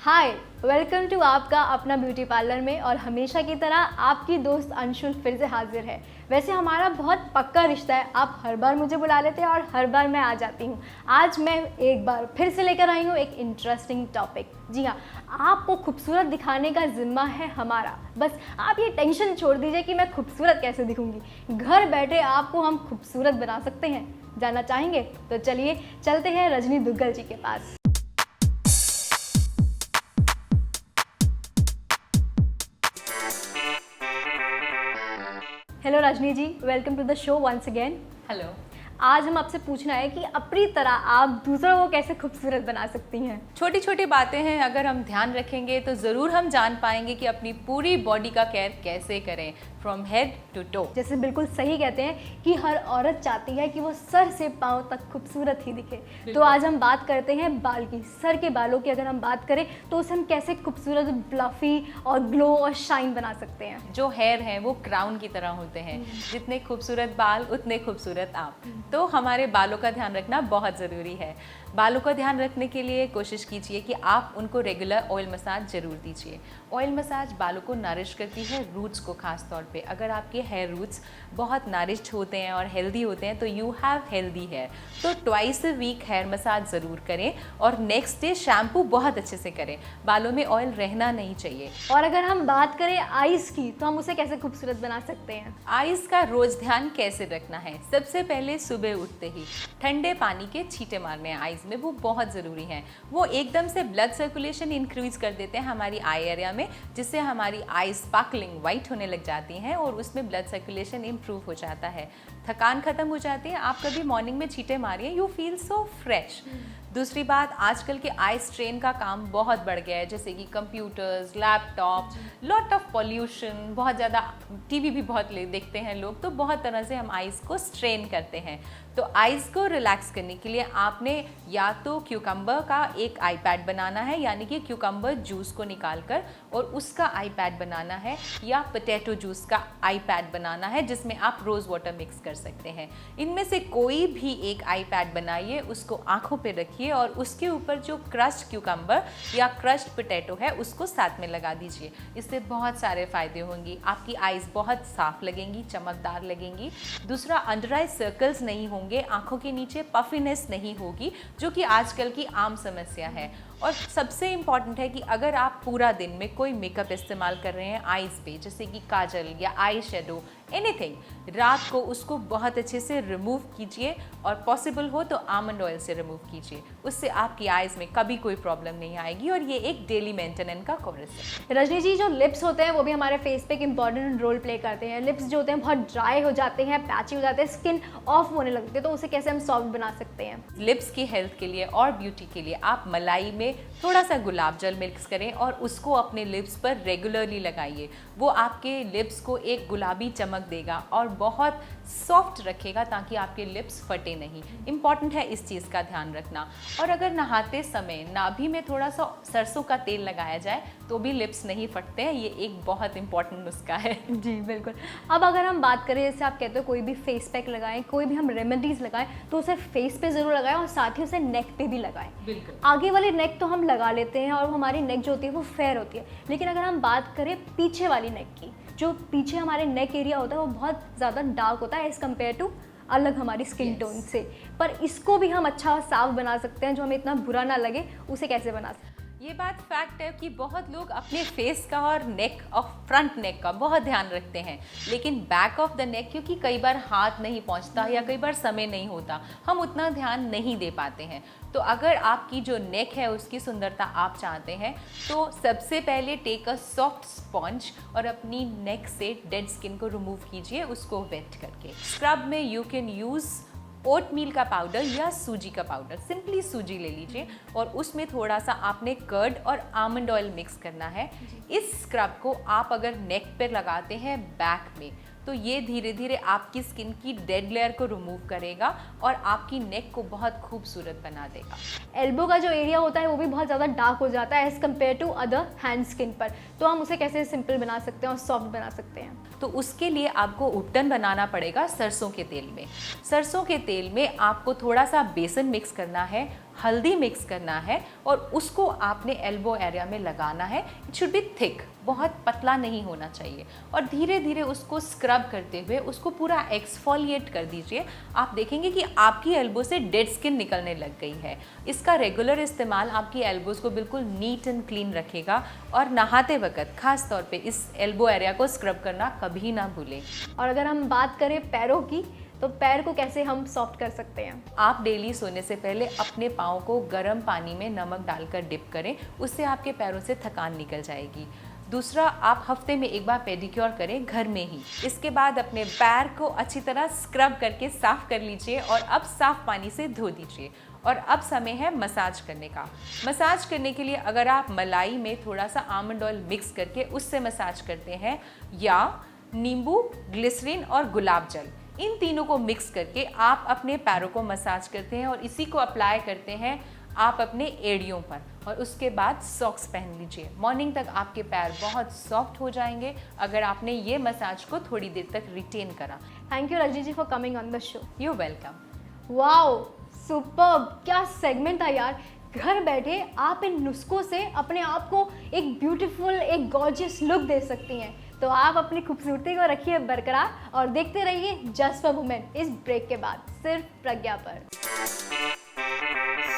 Hi, welcome to आपका अपना beauty parlour में। और हमेशा की तरह आपकी दोस्त अंशुल फिर से हाजिर है। वैसे हमारा बहुत पक्का रिश्ता है, आप हर बार मुझे बुला लेते हैं और हर बार मैं आ जाती हूँ। आज मैं एक बार फिर से लेकर आई हूँ एक इंटरेस्टिंग टॉपिक। जी हाँ, आपको खूबसूरत दिखाने का जिम्मा है हमारा। बस आप ये टेंशन छोड़ दीजिए कि मैं खूबसूरत कैसे दिखूंगी। घर बैठे आपको हम खूबसूरत बना सकते हैं। जानना चाहेंगे? तो चलिए चलते हैं रजनी दुग्गल जी के पास। Hello Rajni ji, welcome to the show once again. Hello. आज हम आपसे पूछना है कि अपनी तरह आप दूसरों को कैसे खूबसूरत बना सकती हैं। छोटी छोटी बातें हैं, अगर हम ध्यान रखेंगे तो ज़रूर हम जान पाएंगे कि अपनी पूरी बॉडी का केयर कैसे करें, फ्रॉम हेड टू टो। जैसे बिल्कुल सही कहते हैं कि हर औरत चाहती है कि वो सर से पांव तक खूबसूरत ही दिखे। तो आज हम बात करते हैं बाल की। सर के बालों की अगर हम बात करें तो उसे हम कैसे खूबसूरत, ब्लफी और ग्लो और शाइन बना सकते हैं। जो हेयर हैं वो क्राउन की तरह होते हैं। जितने खूबसूरत बाल उतने खूबसूरत आप। तो हमारे बालों का ध्यान रखना बहुत ज़रूरी है। बालों का ध्यान रखने के लिए कोशिश कीजिए कि आप उनको रेगुलर ऑयल मसाज ज़रूर दीजिए। ऑयल मसाज बालों को नरिश करती है, रूट्स को खास तौर पे। अगर आपके हेयर रूट्स बहुत नरिश्ड होते हैं और हेल्दी होते हैं तो यू हैव हेल्दी हेयर। तो twice a week hair massage ज़रूर करें और नेक्स्ट डे शैम्पू बहुत अच्छे से करें। बालों में ऑयल रहना नहीं चाहिए। और अगर हम बात करें आईज की तो हम उसे कैसे खूबसूरत बना सकते हैं। आइज़ का रोज ध्यान कैसे रखना है? सबसे पहले सुबह उठते ही ठंडे पानी के छींटे मारने हैं आइज़ में, वो बहुत ज़रूरी हैं। वो एकदम से ब्लड सर्कुलेशन इंक्रीज कर देते हैं हमारी आई एरिया में, जिससे हमारी आई स्पार्कलिंग वाइट होने लग जाती हैं और उसमें ब्लड सर्कुलेशन इम्प्रूव हो जाता है, थकान खत्म हो जाती है। आप कभी मॉर्निंग में छींटे मारिए, यू फील सो फ्रेश। दूसरी बात, आजकल के आई स्ट्रेन का काम बहुत बढ़ गया है, जैसे कि computers, laptop, lot of pollution, बहुत ज़्यादा टीवी भी बहुत देखते हैं लोग, तो बहुत तरह से हम आइज़ को स्ट्रेन करते हैं। तो आइज़ को रिलैक्स करने के लिए आपने या तो क्यूकम्बर का एक आई पैड बनाना है, यानी कि क्यूकम्बर जूस को निकाल कर और उसका आई पैड बनाना है, या पोटैटो जूस का आई पैड बनाना है जिसमें आप रोज़ वाटर मिक्स कर सकते हैं। इनमें से कोई भी एक आई पैड बनाइए, उसको आँखों पे रखिए और उसके ऊपर जो क्रश्ड क्यूकम्बर या क्रश्ड पोटैटो है उसको साथ में लगा दीजिए। इससे बहुत सारे फ़ायदे होंगे। आपकी आइज़ बहुत साफ लगेंगी, चमकदार लगेंगी। दूसरा, अंडर आई सर्कल्स नहीं होंगे, आंखों के नीचे पफिनेस नहीं होगी, जो कि आजकल की आम समस्या है। और सबसे इम्पॉर्टेंट है कि अगर आप पूरा दिन में कोई मेकअप इस्तेमाल कर रहे हैं आइज़ पे, जैसे कि काजल या आई शेडो, एनीथिंग, रात को उसको बहुत अच्छे से रिमूव कीजिए और पॉसिबल हो तो आमंड ऑयल से रिमूव कीजिए। उससे आपकी आइज़ में कभी कोई प्रॉब्लम नहीं आएगी और ये एक डेली मेंटेनेंस का कोर्स है। रजनी जी, जो लिप्स होते हैं वो भी हमारे फेस पे एक इंपॉर्टेंट रोल प्ले करते हैं। लिप्स जो होते हैं बहुत ड्राई हो जाते हैं, पैची हो जाते हैं, स्किन ऑफ होने लगती है, तो उसे कैसे हम सॉफ्ट बना सकते हैं। लिप्स की हेल्थ के लिए और ब्यूटी के लिए आप मलाई में थोड़ा सा गुलाब जल मिक्स करें और उसको अपने लिप्स पर रेगुलरली लगाइए। वो आपके लिप्स को एक गुलाबी चमक देगा और बहुत सॉफ्ट रखेगा ताकि आपके लिप्स फटे नहीं। इम्पॉर्टेंट है इस चीज़ का ध्यान रखना। और अगर नहाते समय नाभि में थोड़ा सा सरसों का तेल लगाया जाए तो भी लिप्स नहीं फटते हैं। ये एक बहुत इंपॉर्टेंट नुस्खा है। जी बिल्कुल। अब अगर हम बात करें, जैसे आप कहते हो कोई भी फेस पैक लगाएं, कोई भी हम रेमेडीज़ लगाएं, तो उसे फेस पे ज़रूर लगाएं और साथ ही उसे नेक पे भी लगाएं। बिल्कुल। आगे वाली नेक तो हम लगा लेते हैं और हमारी नेक जो होती है वो फेयर होती है, लेकिन अगर हम बात करें पीछे वाली नेक की, जो पीछे हमारे नेक एरिया होता है वो बहुत ज़्यादा डार्क होता है एज़ कम्पेयर टू अलग हमारी स्किन टोन से। पर इसको भी हम अच्छा साफ बना सकते हैं, जो हमें इतना बुरा ना लगे। उसे कैसे बना सकते हैं? ये बात फैक्ट है कि बहुत लोग अपने फेस का और नेक और फ्रंट नेक का बहुत ध्यान रखते हैं, लेकिन बैक ऑफ द नेक, क्योंकि कई बार हाथ नहीं पहुंचता या कई बार समय नहीं होता, हम उतना ध्यान नहीं दे पाते हैं। तो अगर आपकी जो नेक है उसकी सुंदरता आप चाहते हैं तो सबसे पहले टेक अ सॉफ्ट स्पॉन्ज और अपनी नेक से डेड स्किन को रिमूव कीजिए, उसको वेट करके। स्क्रब में यू कैन यूज़ ओटमील का पाउडर या सूजी का पाउडर। सिंपली सूजी ले लीजिए और उसमें थोड़ा सा आपने कर्ड और आमंड ऑयल मिक्स करना है। इस स्क्रब को आप अगर नेक पर लगाते हैं बैक में, तो ये धीरे धीरे आपकी स्किन की डेड लेयर को रिमूव करेगा और आपकी नेक को बहुत खूबसूरत बना देगा। एल्बो का जो एरिया होता है वो भी बहुत ज़्यादा डार्क हो जाता है as compare to other hand skin पर, तो हम उसे कैसे सिंपल बना सकते हैं और सॉफ्ट बना सकते हैं? तो उसके लिए आपको उपटन बनाना पड़ेगा सरसों के तेल में। सरसों के तेल में आपको थोड़ा सा बेसन मिक्स करना है, हल्दी मिक्स करना है और उसको आपने एल्बो एरिया में लगाना है। इट शुड बी थिक, बहुत पतला नहीं होना चाहिए। और धीरे धीरे उसको स्क्रब करते हुए उसको पूरा एक्सफोलिएट कर दीजिए। आप देखेंगे कि आपकी एल्बो से डेड स्किन निकलने लग गई है। इसका रेगुलर इस्तेमाल आपकी एल्बोज को बिल्कुल नीट एंड क्लीन रखेगा। और नहाते वक्त खास तौर पे इस एल्बो एरिया को स्क्रब करना कभी ना भूलें। और अगर हम बात करें पैरों की, तो पैर को कैसे हम सॉफ्ट कर सकते हैं? आप डेली सोने से पहले अपने पाँव को गर्म पानी में नमक डालकर डिप करें, उससे आपके पैरों से थकान निकल जाएगी। दूसरा, आप हफ्ते में एक बार पेडिक्योर करें घर में ही। इसके बाद अपने पैर को अच्छी तरह स्क्रब करके साफ कर लीजिए और अब साफ पानी से धो दीजिए। और अब समय है मसाज करने का। मसाज करने के लिए अगर आप मलाई में थोड़ा सा आमंड ऑयल मिक्स करके उससे मसाज करते हैं, या नींबू, ग्लिसरीन और गुलाब जल, इन तीनों को मिक्स करके आप अपने पैरों को मसाज करते हैं और इसी को अप्लाई करते हैं आप अपने एड़ियों पर, और उसके बाद सॉक्स पहन लीजिए। मॉर्निंग तक आपके पैर बहुत सॉफ्ट हो जाएंगे अगर आपने ये मसाज को थोड़ी देर तक रिटेन करा। Thank you Rajni ji for coming on the show. You welcome. Wow, superb, क्या सेगमेंट था यार। घर बैठे आप इन नुस्खों से अपने आप को एक ब्यूटीफुल, एक गॉर्जियस लुक दे सकती हैं। तो आप अपनी खूबसूरती को रखिए बरकरार और देखते रहिए जस्ट फॉर वुमेन इस ब्रेक के बाद सिर्फ प्रज्ञा पर।